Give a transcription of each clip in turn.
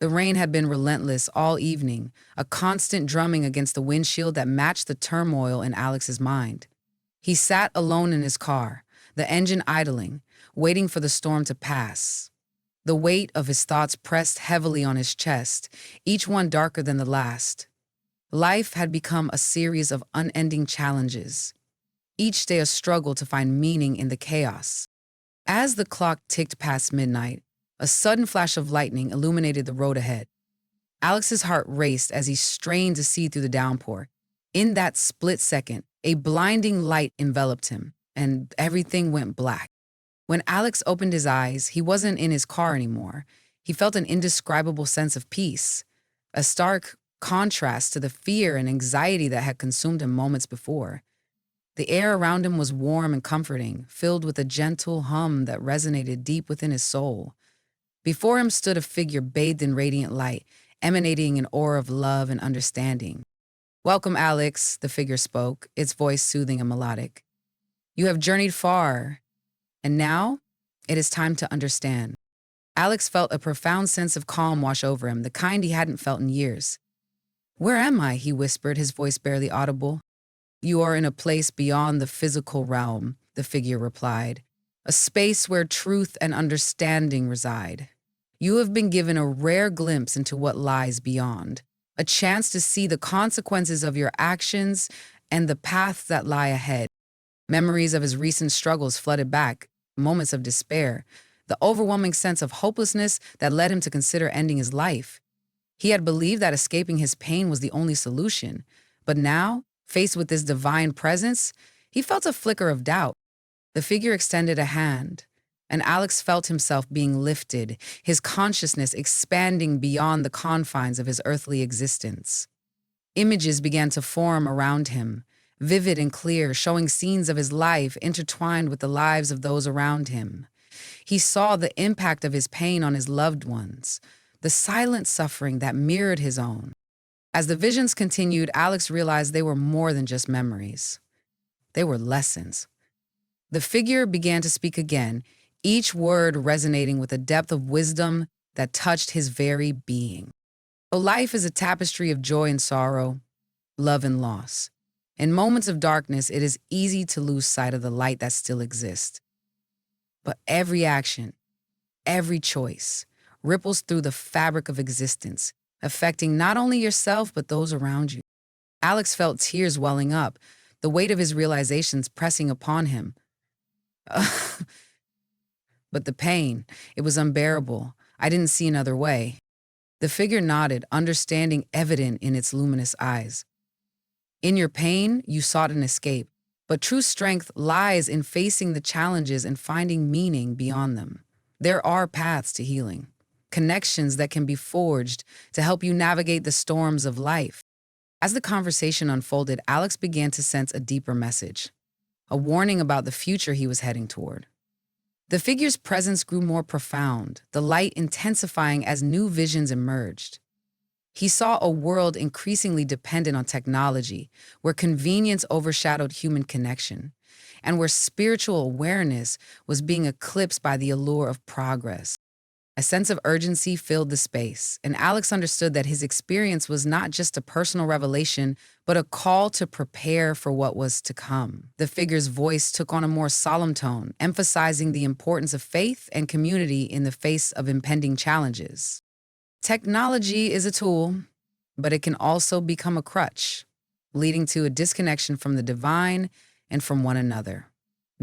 The rain had been relentless all evening, a constant drumming against the windshield that matched the turmoil in Alex's mind. He sat alone in his car, the engine idling, waiting for the storm to pass. The weight of his thoughts pressed heavily on his chest, each one darker than the last. Life had become a series of unending challenges, each day a struggle to find meaning in the chaos. As the clock ticked past midnight, a sudden flash of lightning illuminated the road ahead. Alex's heart raced as he strained to see through the downpour. In that split second, a blinding light enveloped him, and everything went black. When Alex opened his eyes, he wasn't in his car anymore. He felt an indescribable sense of peace, a stark contrast to the fear and anxiety that had consumed him moments before. The air around him was warm and comforting, filled with a gentle hum that resonated deep within his soul. Before him stood a figure bathed in radiant light, emanating an aura of love and understanding. "Welcome, Alex," the figure spoke, its voice soothing and melodic. "You have journeyed far, and now it is time to understand." Alex felt a profound sense of calm wash over him, the kind he hadn't felt in years. "Where am I?" he whispered, his voice barely audible. "You are in a place beyond the physical realm," the figure replied. "A space where truth and understanding reside. You have been given a rare glimpse into what lies beyond, a chance to see the consequences of your actions and the paths that lie ahead." Memories of his recent struggles flooded back, moments of despair, the overwhelming sense of hopelessness that led him to consider ending his life. He had believed that escaping his pain was the only solution, but now, faced with this divine presence, he felt a flicker of doubt. The figure extended a hand, and Alex felt himself being lifted, his consciousness expanding beyond the confines of his earthly existence. Images began to form around him, vivid and clear, showing scenes of his life intertwined with the lives of those around him. He saw the impact of his pain on his loved ones, the silent suffering that mirrored his own. As the visions continued, Alex realized they were more than just memories. They were lessons. The figure began to speak again, each word resonating with a depth of wisdom that touched his very being. "So life is a tapestry of joy and sorrow, love and loss. In moments of darkness, it is easy to lose sight of the light that still exists. But every action, every choice, ripples through the fabric of existence, affecting not only yourself but those around you." Alex felt tears welling up, the weight of his realizations pressing upon him. But the pain, it was unbearable. I didn't see another way. The figure nodded, understanding evident in its luminous eyes. "In your pain, you sought an escape, but true strength lies in facing the challenges and finding meaning beyond them. There are paths to healing, connections that can be forged to help you navigate the storms of life." As the conversation unfolded, Alex began to sense a deeper message, a warning about the future he was heading toward. The figure's presence grew more profound, the light intensifying as new visions emerged. He saw a world increasingly dependent on technology, where convenience overshadowed human connection, and where spiritual awareness was being eclipsed by the allure of progress. A sense of urgency filled the space, and Alex understood that his experience was not just a personal revelation, but a call to prepare for what was to come. The figure's voice took on a more solemn tone, emphasizing the importance of faith and community in the face of impending challenges. "Technology is a tool, but it can also become a crutch, leading to a disconnection from the divine and from one another.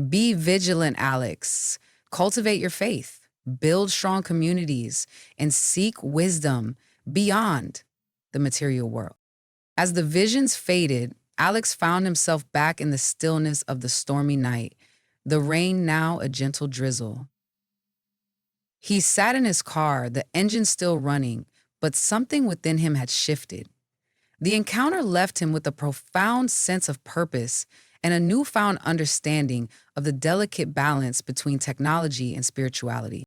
Be vigilant, Alex. Cultivate your faith. Build strong communities, and seek wisdom beyond the material world." As the visions faded, Alex found himself back in the stillness of the stormy night, the rain now a gentle drizzle. He sat in his car, the engine still running, but something within him had shifted. The encounter left him with a profound sense of purpose and a newfound understanding of the delicate balance between technology and spirituality.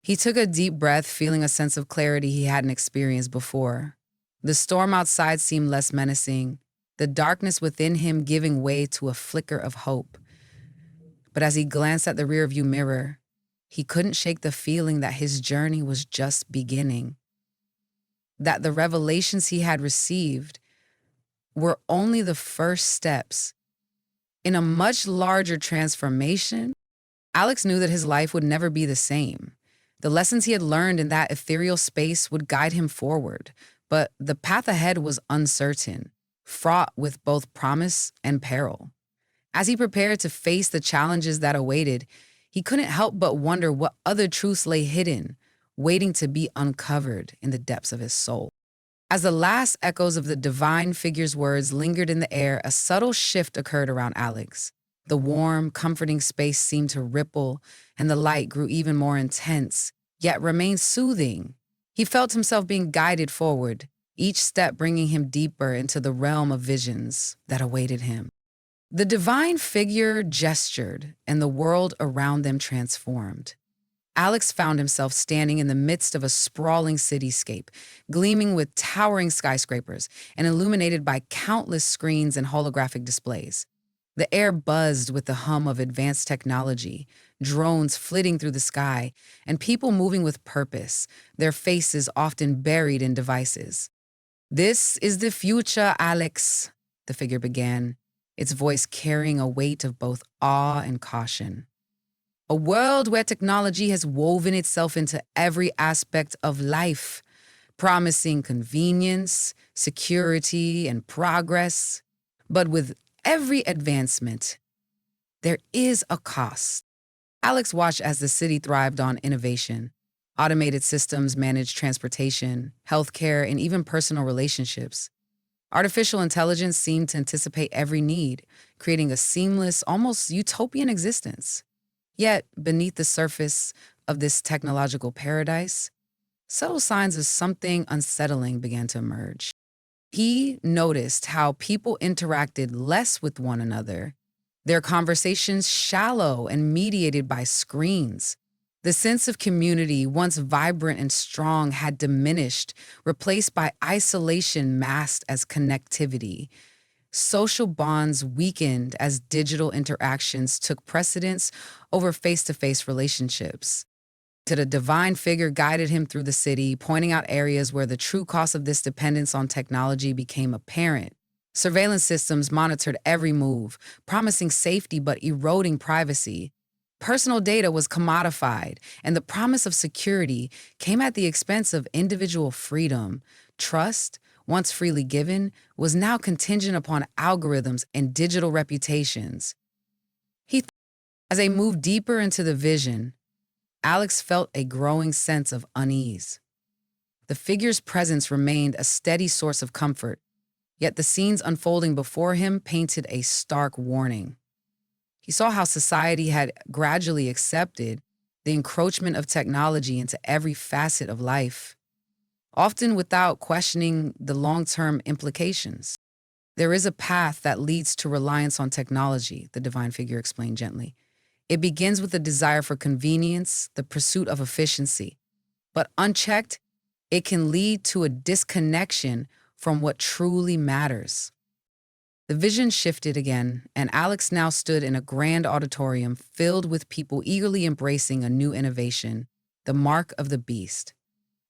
He took a deep breath, feeling a sense of clarity he hadn't experienced before. The storm outside seemed less menacing, the darkness within him giving way to a flicker of hope. But as he glanced at the rearview mirror, he couldn't shake the feeling that his journey was just beginning. that the revelations he had received were only the first steps in a much larger transformation. Alex knew that his life would never be the same. The lessons he had learned in that ethereal space would guide him forward, but the path ahead was uncertain, fraught with both promise and peril. As he prepared to face the challenges that awaited, he couldn't help but wonder what other truths lay hidden, waiting to be uncovered in the depths of his soul. As the last echoes of the divine figure's words lingered in the air, a subtle shift occurred around Alex. The warm, comforting space seemed to ripple, and the light grew even more intense, yet remained soothing. He felt himself being guided forward, each step bringing him deeper into the realm of visions that awaited him. The divine figure gestured, and the world around them transformed. Alex found himself standing in the midst of a sprawling cityscape, gleaming with towering skyscrapers and illuminated by countless screens and holographic displays. The air buzzed with the hum of advanced technology, drones flitting through the sky, and people moving with purpose, their faces often buried in devices. "This is the future, Alex," the figure began, its voice carrying a weight of both awe and caution. "A world where technology has woven itself into every aspect of life, promising convenience, security, and progress. But with every advancement, there is a cost." Alex watched as the city thrived on innovation. Automated systems managed transportation, healthcare, and even personal relationships. Artificial intelligence seemed to anticipate every need, creating a seamless, almost utopian existence. Yet, beneath the surface of this technological paradise, subtle signs of something unsettling began to emerge. He noticed how people interacted less with one another, their conversations shallow and mediated by screens. The sense of community, once vibrant and strong, had diminished, replaced by isolation masked as connectivity. Social bonds weakened as digital interactions took precedence over face-to-face relationships. The divine figure guided him through the city, pointing out areas where the true cost of this dependence on technology became apparent. Surveillance systems monitored every move, promising safety but eroding privacy. Personal data was commodified, and the promise of security came at the expense of individual freedom. Trust, once freely given, was now contingent upon algorithms and digital reputations. As they moved deeper into the vision, Alex felt a growing sense of unease. The figure's presence remained a steady source of comfort, yet the scenes unfolding before him painted a stark warning. He saw how society had gradually accepted the encroachment of technology into every facet of life, often without questioning the long-term implications. "There is a path that leads to reliance on technology," the divine figure explained gently. "It begins with a desire for convenience, the pursuit of efficiency. But unchecked, it can lead to a disconnection from what truly matters." The vision shifted again, and Alex now stood in a grand auditorium filled with people eagerly embracing a new innovation, the Mark of the Beast.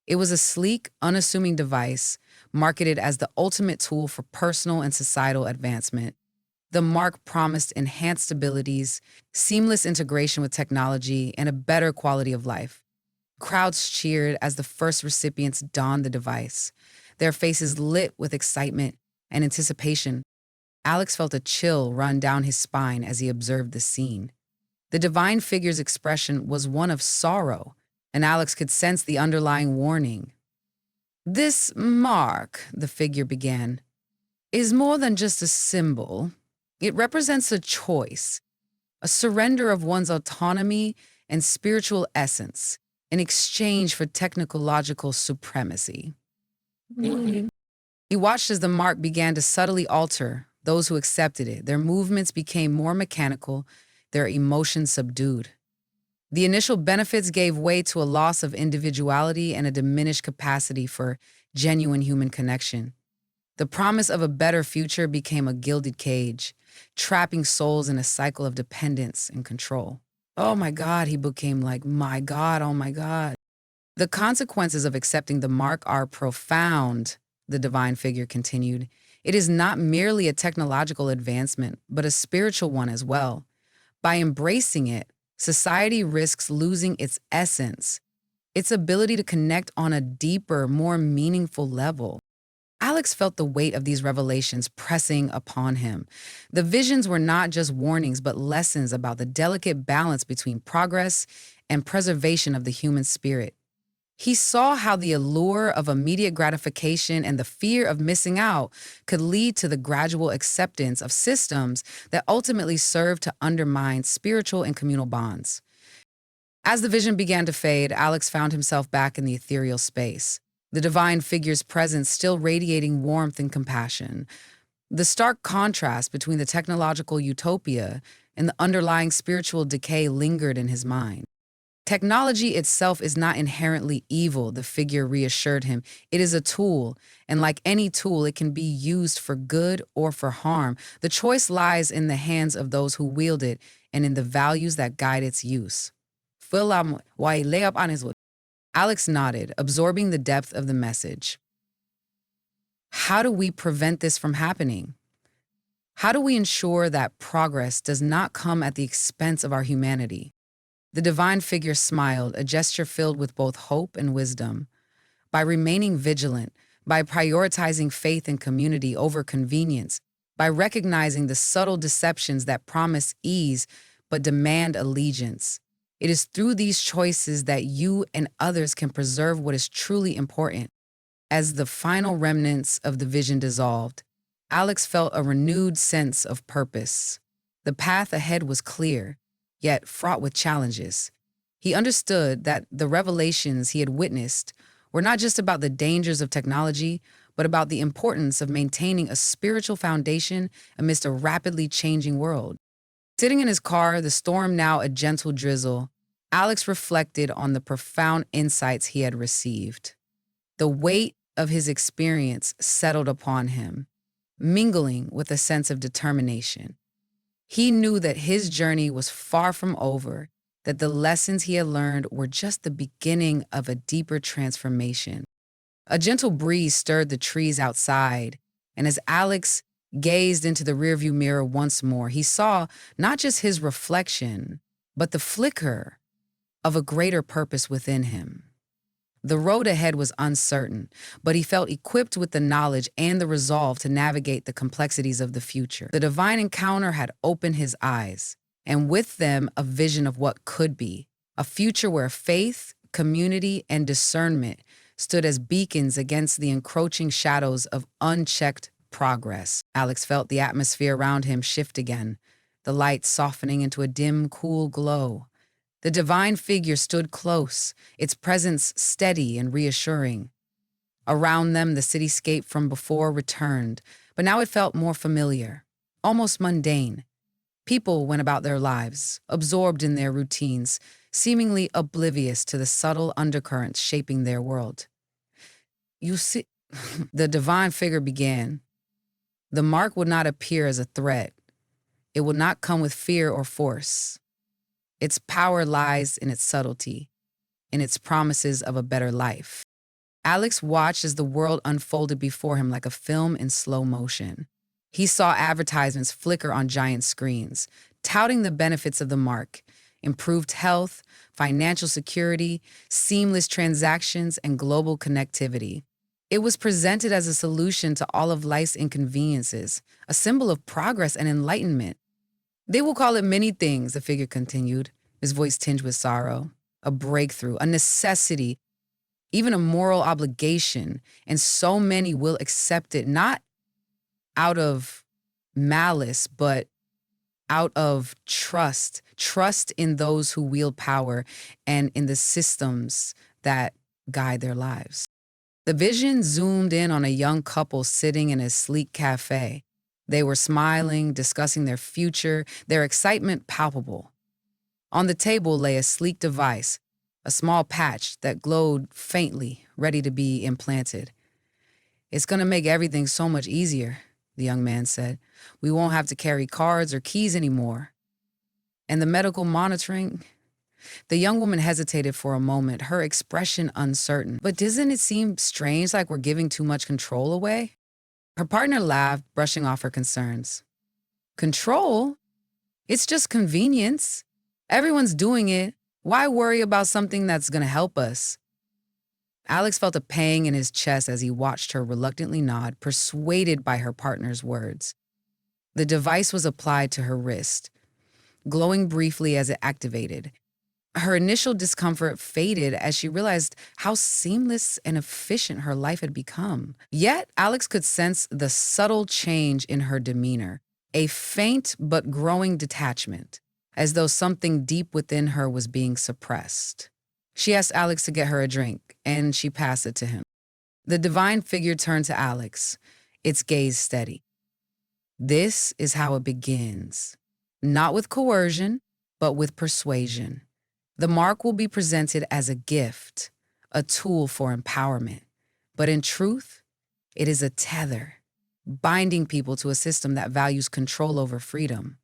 It was a sleek, unassuming device marketed as the ultimate tool for personal and societal advancement. The Mark promised enhanced abilities, seamless integration with technology, and a better quality of life. Crowds cheered as the first recipients donned the device, their faces lit with excitement and anticipation. Alex felt a chill run down his spine as he observed the scene. The divine figure's expression was one of sorrow, and Alex could sense the underlying warning. "This mark," the figure began, "is more than just a symbol. It represents a choice, a surrender of one's autonomy and spiritual essence in exchange for technological supremacy." He watched as the mark began to subtly alter those who accepted it. Their movements became more mechanical, their emotions subdued. The initial benefits gave way to a loss of individuality and a diminished capacity for genuine human connection. The promise of a better future became a gilded cage, trapping souls in a cycle of dependence and control. "Oh my God," he became like, "My God, oh my God." The consequences of accepting the mark are profound, the divine figure continued. It is not merely a technological advancement, but a spiritual one as well. By embracing it, society risks losing its essence, its ability to connect on a deeper, more meaningful level. Alex felt the weight of these revelations pressing upon him. The visions were not just warnings, but lessons about the delicate balance between progress and preservation of the human spirit. He saw how the allure of immediate gratification and the fear of missing out could lead to the gradual acceptance of systems that ultimately serve to undermine spiritual and communal bonds. As the vision began to fade, Alex found himself back in the ethereal space, the divine figure's presence still radiating warmth and compassion. The stark contrast between the technological utopia and the underlying spiritual decay lingered in his mind. Technology itself is not inherently evil, the figure reassured him. It is a tool, and like any tool, it can be used for good or for harm. The choice lies in the hands of those who wield it and in the values that guide its use. Alex nodded, absorbing the depth of the message. How do we prevent this from happening? How do we ensure that progress does not come at the expense of our humanity? The divine figure smiled, a gesture filled with both hope and wisdom. By remaining vigilant, by prioritizing faith and community over convenience, by recognizing the subtle deceptions that promise ease but demand allegiance. It is through these choices that you and others can preserve what is truly important. As the final remnants of the vision dissolved, Alex felt a renewed sense of purpose. The path ahead was clear, yet fraught with challenges. He understood that the revelations he had witnessed were not just about the dangers of technology, but about the importance of maintaining a spiritual foundation amidst a rapidly changing world. Sitting in his car, the storm now a gentle drizzle, Alex reflected on the profound insights he had received. The weight of his experience settled upon him, mingling with a sense of determination. He knew that his journey was far from over, that the lessons he had learned were just the beginning of a deeper transformation. A gentle breeze stirred the trees outside, and as Alex gazed into the rearview mirror once more, he saw not just his reflection, but the flicker of a greater purpose within him. The road ahead was uncertain, but he felt equipped with the knowledge and the resolve to navigate the complexities of the future. The divine encounter had opened his eyes, and with them a vision of what could be, a future where faith, community, and discernment stood as beacons against the encroaching shadows of unchecked progress. Alex felt the atmosphere around him shift again, the light softening into a dim, cool glow. The divine figure stood close, its presence steady and reassuring. Around them, the cityscape from before returned, but now it felt more familiar, almost mundane. People went about their lives, absorbed in their routines, seemingly oblivious to the subtle undercurrents shaping their world. You see, the divine figure began. The mark would not appear as a threat. It would not come with fear or force. Its power lies in its subtlety, in its promises of a better life. Alex watched as the world unfolded before him like a film in slow motion. He saw advertisements flicker on giant screens, touting the benefits of the mark: improved health, financial security, seamless transactions, and global connectivity. It was presented as a solution to all of life's inconveniences, a symbol of progress and enlightenment. They will call it many things, the figure continued, his voice tinged with sorrow. A breakthrough, a necessity, even a moral obligation, and so many will accept it not out of malice, but out of trust in those who wield power and in the systems that guide their lives. The vision zoomed in on a young couple sitting in a sleek cafe. They were smiling, discussing their future, their excitement palpable. On the table lay a sleek device, a small patch that glowed faintly, ready to be implanted. "It's going to make everything so much easier," the young man said. "We won't have to carry cards or keys anymore. And the medical monitoring, The young woman hesitated for a moment, her expression uncertain. But doesn't it seem strange, like we're giving too much control away? Her partner laughed, brushing off her concerns. Control? It's just convenience. Everyone's doing it. Why worry about something that's going to help us? Alex felt a pang in his chest as he watched her reluctantly nod, persuaded by her partner's words. The device was applied to her wrist, glowing briefly as it activated. Her initial discomfort faded as she realized how seamless and efficient her life had become. Yet, Alex could sense the subtle change in her demeanor, a faint but growing detachment, as though something deep within her was being suppressed. She asked Alex to get her a drink, and she passed it to him. The divine figure turned to Alex, its gaze steady. This is how it begins. Not with coercion, but with persuasion. The mark will be presented as a gift, a tool for empowerment. But in truth, it is a tether, binding people to a system that values control over freedom.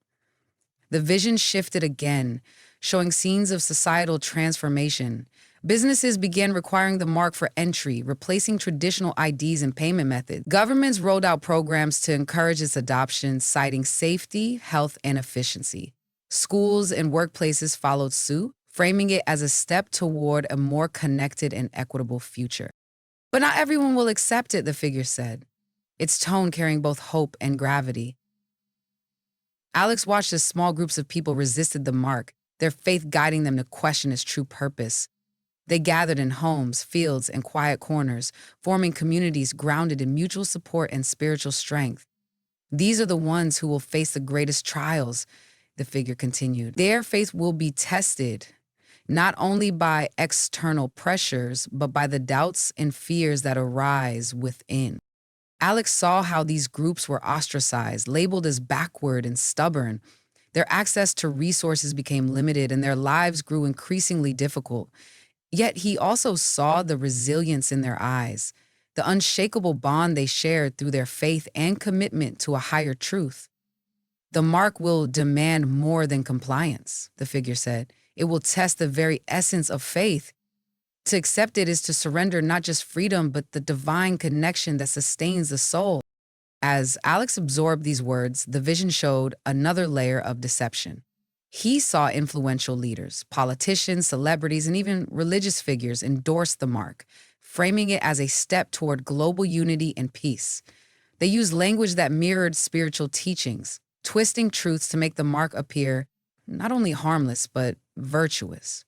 The vision shifted again, showing scenes of societal transformation. Businesses began requiring the mark for entry, replacing traditional IDs and payment methods. Governments rolled out programs to encourage its adoption, citing safety, health, and efficiency. Schools and workplaces followed suit, framing it as a step toward a more connected and equitable future. But not everyone will accept it, the figure said, its tone carrying both hope and gravity. Alex watched as small groups of people resisted the mark, their faith guiding them to question its true purpose. They gathered in homes, fields, and quiet corners, forming communities grounded in mutual support and spiritual strength. These are the ones who will face the greatest trials, the figure continued. Their faith will be tested, not only by external pressures, but by the doubts and fears that arise within. Alex saw how these groups were ostracized, labeled as backward and stubborn. Their access to resources became limited and their lives grew increasingly difficult. Yet he also saw the resilience in their eyes, the unshakable bond they shared through their faith and commitment to a higher truth. The mark will demand more than compliance, the figure said. It will test the very essence of faith. To accept it is to surrender not just freedom, but the divine connection that sustains the soul. As Alex absorbed these words, the vision showed another layer of deception. He saw influential leaders, politicians, celebrities, and even religious figures endorse the mark, framing it as a step toward global unity and peace. They used language that mirrored spiritual teachings, twisting truths to make the mark appear not only harmless, but virtuous.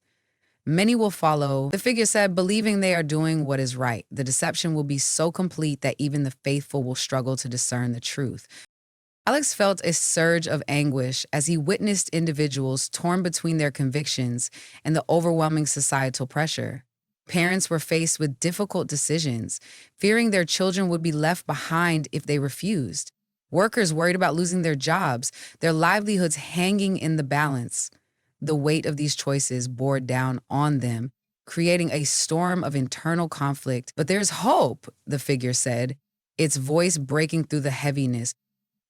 Many will follow, the figure said, believing they are doing what is right. The deception will be so complete that even the faithful will struggle to discern the truth. Alex felt a surge of anguish as he witnessed individuals torn between their convictions and the overwhelming societal pressure. Parents were faced with difficult decisions, fearing their children would be left behind if they refused. Workers worried about losing their jobs, their livelihoods hanging in the balance. The weight of these choices bore down on them, creating a storm of internal conflict. But there's hope, the figure said, its voice breaking through the heaviness.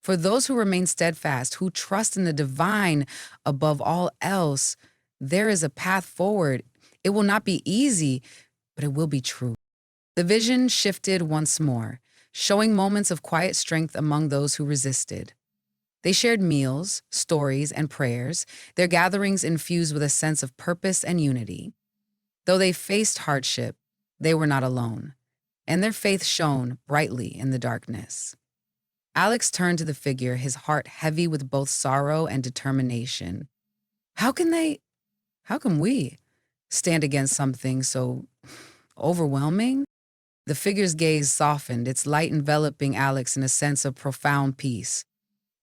For those who remain steadfast, who trust in the divine above all else, there is a path forward. It will not be easy, but it will be true. The vision shifted once more, showing moments of quiet strength among those who resisted. They shared meals, stories, and prayers, their gatherings infused with a sense of purpose and unity. Though they faced hardship, they were not alone, and their faith shone brightly in the darkness. Alex turned to the figure, his heart heavy with both sorrow and determination. How can we stand against something so overwhelming? The figure's gaze softened, its light enveloping Alex in a sense of profound peace.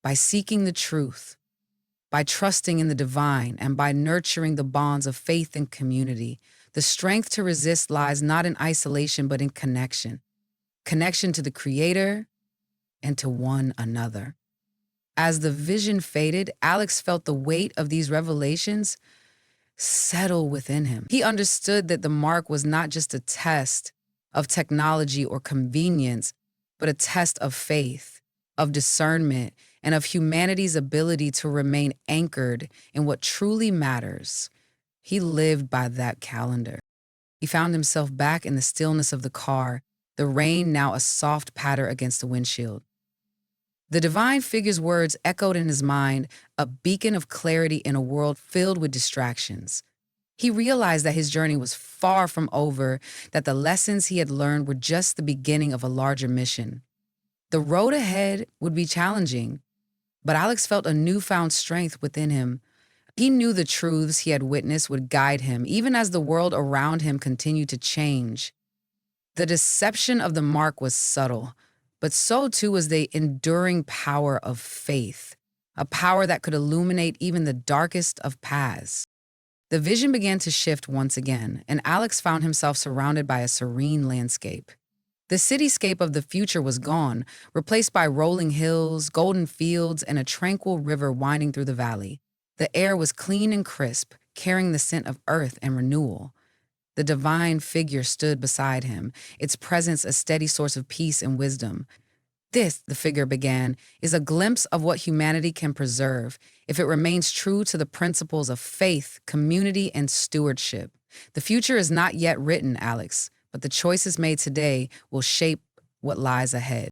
By seeking the truth, by trusting in the divine, and by nurturing the bonds of faith and community, the strength to resist lies not in isolation but in connection. Connection to the Creator and to one another. As the vision faded, Alex felt the weight of these revelations settle within him. He understood that the mark was not just a test of technology or convenience, but a test of faith, of discernment, and of humanity's ability to remain anchored in what truly matters. He lived by that calendar. He found himself back in the stillness of the car, the rain now a soft patter against the windshield. The divine figure's words echoed in his mind, a beacon of clarity in a world filled with distractions. He realized that his journey was far from over, that the lessons he had learned were just the beginning of a larger mission. The road ahead would be challenging, but Alex felt a newfound strength within him. He knew the truths he had witnessed would guide him, even as the world around him continued to change. The deception of the mark was subtle, but so too was the enduring power of faith, a power that could illuminate even the darkest of paths. The vision began to shift once again, and Alex found himself surrounded by a serene landscape. The cityscape of the future was gone, replaced by rolling hills, golden fields, and a tranquil river winding through the valley. The air was clean and crisp, carrying the scent of earth and renewal. The divine figure stood beside him, its presence a steady source of peace and wisdom. This, the figure began, is a glimpse of what humanity can preserve if it remains true to the principles of faith, community, and stewardship. The future is not yet written, Alex, but the choices made today will shape what lies ahead.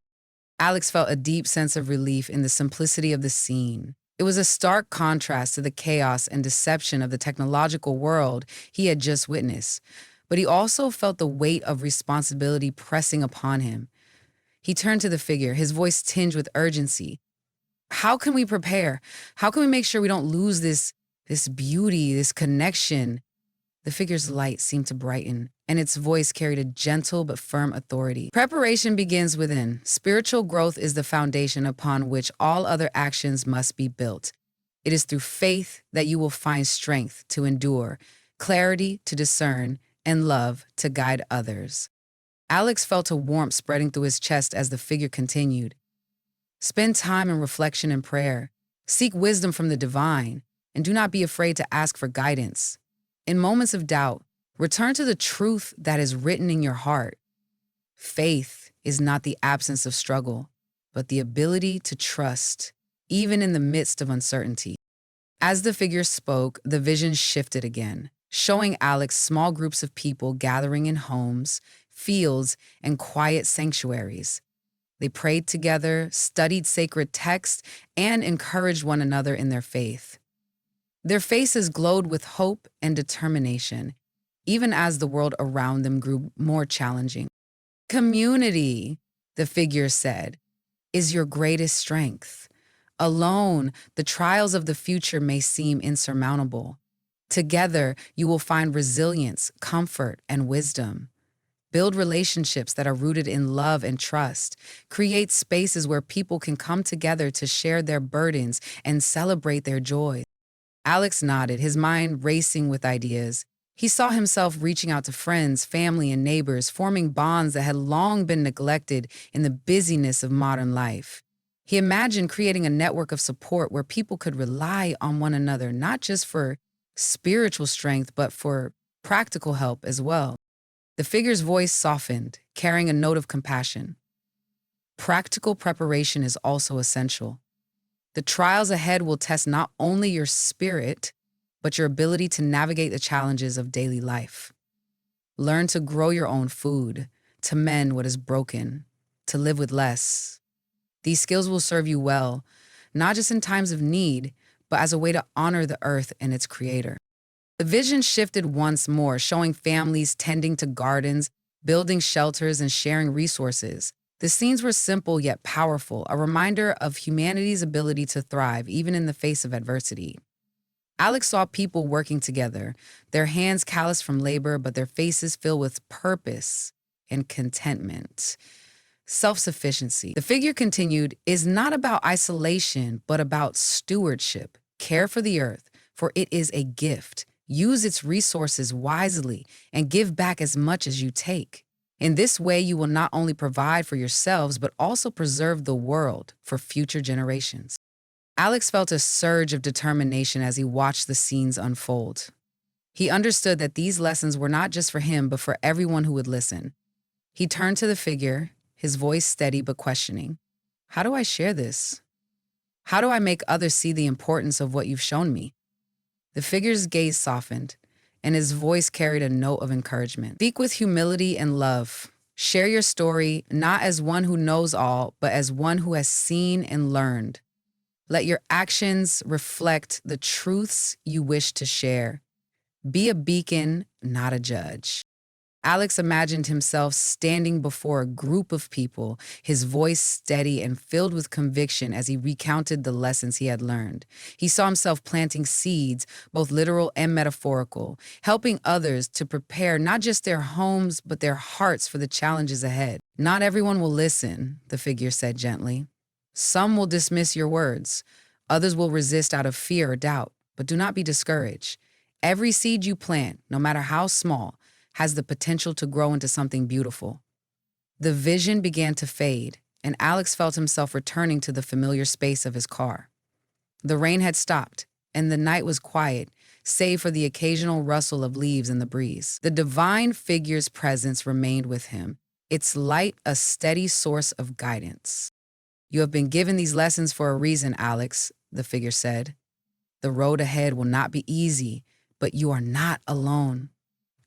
Alex felt a deep sense of relief in the simplicity of the scene. It was a stark contrast to the chaos and deception of the technological world he had just witnessed, but he also felt the weight of responsibility pressing upon him. He turned to the figure, his voice tinged with urgency. How can we prepare? How can we make sure we don't lose this beauty, this connection? The figure's light seemed to brighten, and its voice carried a gentle but firm authority. Preparation begins within. Spiritual growth is the foundation upon which all other actions must be built. It is through faith that you will find strength to endure, clarity to discern, and love to guide others. Alex felt a warmth spreading through his chest as the figure continued. Spend time in reflection and prayer. Seek wisdom from the divine, and do not be afraid to ask for guidance. In moments of doubt, return to the truth that is written in your heart. Faith is not the absence of struggle, but the ability to trust, even in the midst of uncertainty. As the figure spoke, the vision shifted again, showing Alex small groups of people gathering in homes, fields, and quiet sanctuaries. They prayed together, studied sacred texts, and encouraged one another in their faith. Their faces glowed with hope and determination, even as the world around them grew more challenging. Community, the figure said, is your greatest strength. Alone, the trials of the future may seem insurmountable. Together, you will find resilience, comfort, and wisdom. Build relationships that are rooted in love and trust. Create spaces where people can come together to share their burdens and celebrate their joy. Alex nodded, his mind racing with ideas. He saw himself reaching out to friends, family, and neighbors, forming bonds that had long been neglected in the busyness of modern life. He imagined creating a network of support where people could rely on one another, not just for spiritual strength, but for practical help as well. The figure's voice softened, carrying a note of compassion. Practical preparation is also essential. The trials ahead will test not only your spirit, but your ability to navigate the challenges of daily life. Learn to grow your own food, to mend what is broken, to live with less. These skills will serve you well, not just in times of need, but as a way to honor the earth and its creator. The vision shifted once more, showing families tending to gardens, building shelters, and sharing resources. The scenes were simple yet powerful, a reminder of humanity's ability to thrive even in the face of adversity. Alex saw people working together, their hands calloused from labor, but their faces filled with purpose and contentment. Self-sufficiency, the figure continued, is not about isolation, but about stewardship. Care for the earth, for it is a gift. Use its resources wisely and give back as much as you take. In this way, you will not only provide for yourselves, but also preserve the world for future generations. Alex felt a surge of determination as he watched the scenes unfold. He understood that these lessons were not just for him, but for everyone who would listen. He turned to the figure, his voice steady but questioning. How do I share this? How do I make others see the importance of what you've shown me? The figure's gaze softened. and his voice carried a note of encouragement. Speak with humility and love. Share your story not as one who knows all, but as one who has seen and learned. Let your actions reflect the truths you wish to share. Be a beacon, not a judge. Alex imagined himself standing before a group of people, his voice steady and filled with conviction as he recounted the lessons he had learned. He saw himself planting seeds, both literal and metaphorical, helping others to prepare not just their homes, but their hearts for the challenges ahead. Not everyone will listen, the figure said gently. Some will dismiss your words. Others will resist out of fear or doubt. But do not be discouraged. Every seed you plant, no matter how small, has the potential to grow into something beautiful. The vision began to fade, and Alex felt himself returning to the familiar space of his car. The rain had stopped, and the night was quiet, save for the occasional rustle of leaves in the breeze. The divine figure's presence remained with him, its light a steady source of guidance. You have been given these lessons for a reason, Alex, the figure said. The road ahead will not be easy, but you are not alone.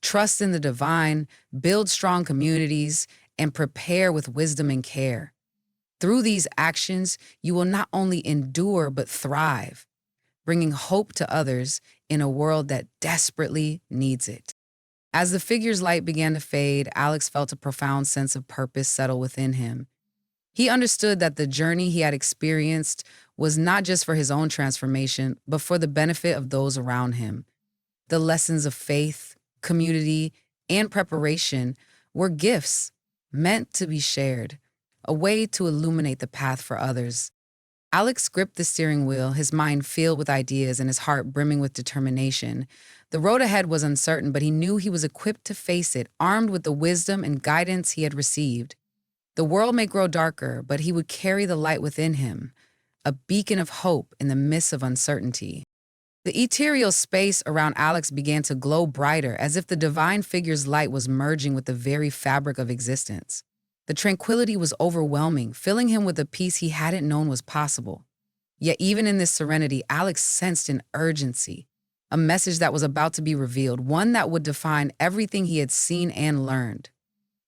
Trust in the divine, build strong communities, and prepare with wisdom and care. Through these actions, you will not only endure but thrive, bringing hope to others in a world that desperately needs it. As the figure's light began to fade, Alex felt a profound sense of purpose settle within him. He understood that the journey he had experienced was not just for his own transformation, but for the benefit of those around him. The lessons of faith, community, and preparation were gifts meant to be shared, a way to illuminate the path for others. Alex gripped the steering wheel, his mind filled with ideas and his heart brimming with determination. The road ahead was uncertain, but he knew he was equipped to face it, armed with the wisdom and guidance he had received. The world may grow darker, but he would carry the light within him, a beacon of hope in the midst of uncertainty. The ethereal space around Alex began to glow brighter, as if the divine figure's light was merging with the very fabric of existence. The tranquility was overwhelming, filling him with a peace he hadn't known was possible. Yet even in this serenity, Alex sensed an urgency, a message that was about to be revealed, one that would define everything he had seen and learned.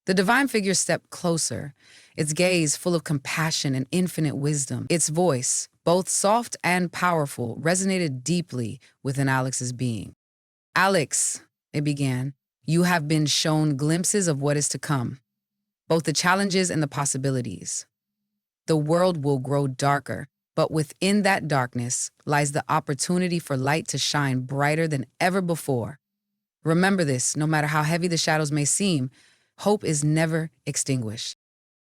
The divine figure stepped closer, its gaze full of compassion and infinite wisdom. Its voice, both soft and powerful, resonated deeply within Alex's being. Alex, it began, you have been shown glimpses of what is to come, both the challenges and the possibilities. The world will grow darker, but within that darkness lies the opportunity for light to shine brighter than ever before. Remember this, no matter how heavy the shadows may seem, hope is never extinguished.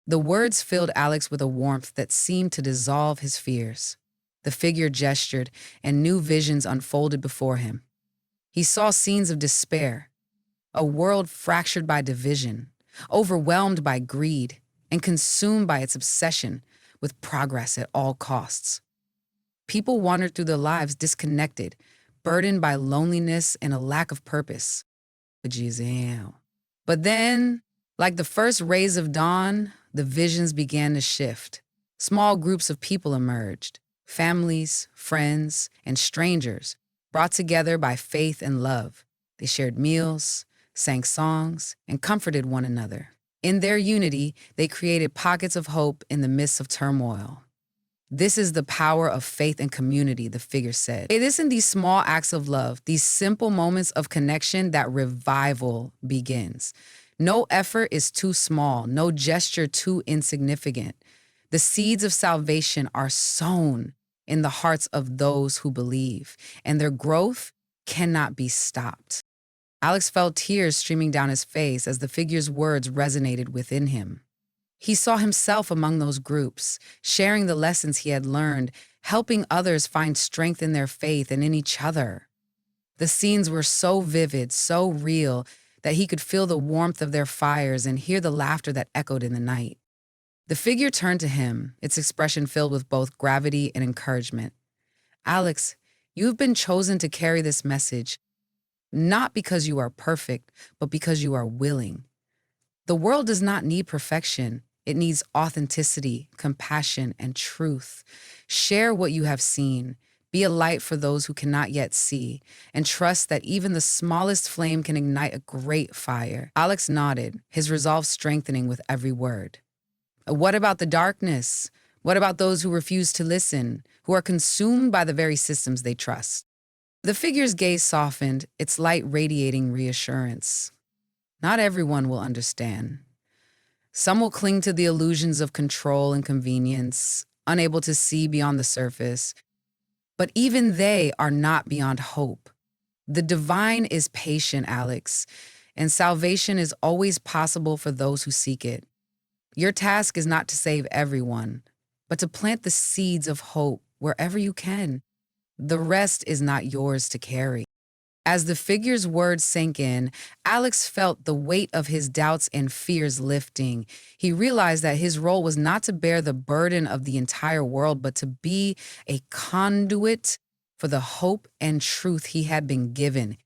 The words filled Alex with a warmth that seemed to dissolve his fears. The figure gestured, and new visions unfolded before him. He saw scenes of despair, a world fractured by division, overwhelmed by greed, and consumed by its obsession with progress at all costs. People wandered through their lives disconnected, burdened by loneliness and a lack of purpose. But then, like the first rays of dawn, the visions began to shift. Small groups of people emerged, families, friends, and strangers, brought together by faith and love. They shared meals, sang songs, and comforted one another. In their unity, they created pockets of hope in the midst of turmoil. This is the power of faith and community, the figure said. It is in these small acts of love, these simple moments of connection, that revival begins. No effort is too small, no gesture too insignificant. The seeds of salvation are sown in the hearts of those who believe, and their growth cannot be stopped. Alex felt tears streaming down his face as the figure's words resonated within him. He saw himself among those groups, sharing the lessons he had learned, helping others find strength in their faith and in each other. The scenes were so vivid, so real, that he could feel the warmth of their fires and hear the laughter that echoed in the night. The figure turned to him, its expression filled with both gravity and encouragement. Alex, you've been chosen to carry this message, not because you are perfect, but because you are willing. The world does not need perfection. It needs authenticity, compassion, and truth. Share what you have seen. Be a light for those who cannot yet see, and trust that even the smallest flame can ignite a great fire. Alex nodded, his resolve strengthening with every word. What about the darkness? What about those who refuse to listen, who are consumed by the very systems they trust? The figure's gaze softened, its light radiating reassurance. Not everyone will understand. Some will cling to the illusions of control and convenience, unable to see beyond the surface. But even they are not beyond hope. The divine is patient, Alex, and salvation is always possible for those who seek it. Your task is not to save everyone, but to plant the seeds of hope wherever you can. The rest is not yours to carry. As the figure's words sank in, Alex felt the weight of his doubts and fears lifting. He realized that his role was not to bear the burden of the entire world, but to be a conduit for the hope and truth he had been given.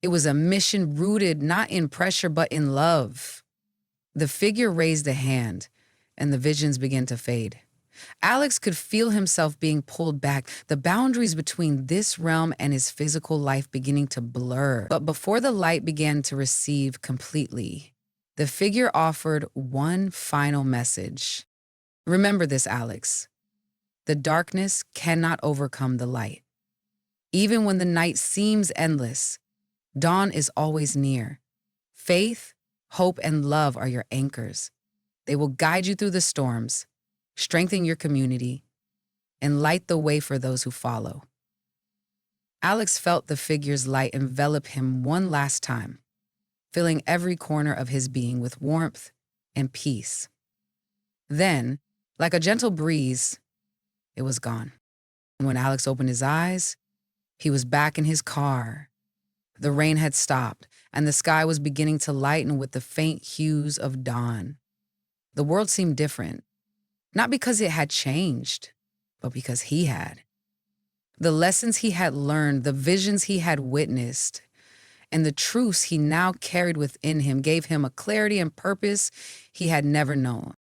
It was a mission rooted not in pressure, but in love. The figure raised a hand, and the visions began to fade. Alex could feel himself being pulled back, the boundaries between this realm and his physical life beginning to blur. But before the light began to recede completely, the figure offered one final message. Remember this, Alex. The darkness cannot overcome the light. Even when the night seems endless, dawn is always near. Faith, hope, and love are your anchors. They will guide you through the storms, strengthen your community, and light the way for those who follow. Alex felt the figure's light envelop him one last time, filling every corner of his being with warmth and peace. Then, like a gentle breeze, it was gone. And when Alex opened his eyes, he was back in his car. The rain had stopped, and the sky was beginning to lighten with the faint hues of dawn. The world seemed different. Not because it had changed, but because he had. The lessons he had learned, the visions he had witnessed, and the truths he now carried within him gave him a clarity and purpose he had never known.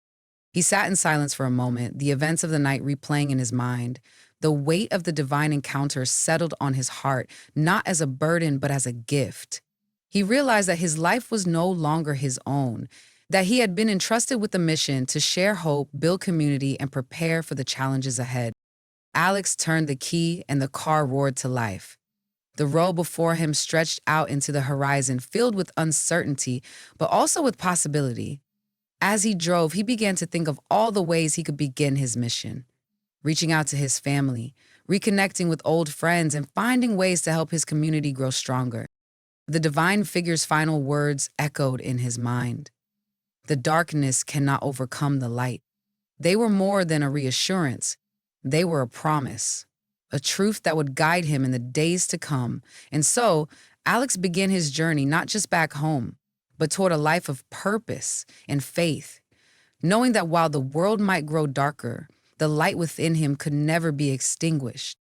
He sat in silence for a moment, the events of the night replaying in his mind. The weight of the divine encounter settled on his heart, not as a burden, but as a gift. He realized that his life was no longer his own, that he had been entrusted with a mission to share hope, build community, and prepare for the challenges ahead. Alex turned the key and the car roared to life. The road before him stretched out into the horizon, filled with uncertainty, but also with possibility. As he drove, he began to think of all the ways he could begin his mission, reaching out to his family, reconnecting with old friends, and finding ways to help his community grow stronger. The divine figure's final words echoed in his mind. The darkness cannot overcome the light. They were more than a reassurance. They were a promise, a truth that would guide him in the days to come. And so, Alex began his journey not just back home, but toward a life of purpose and faith, knowing that while the world might grow darker, the light within him could never be extinguished.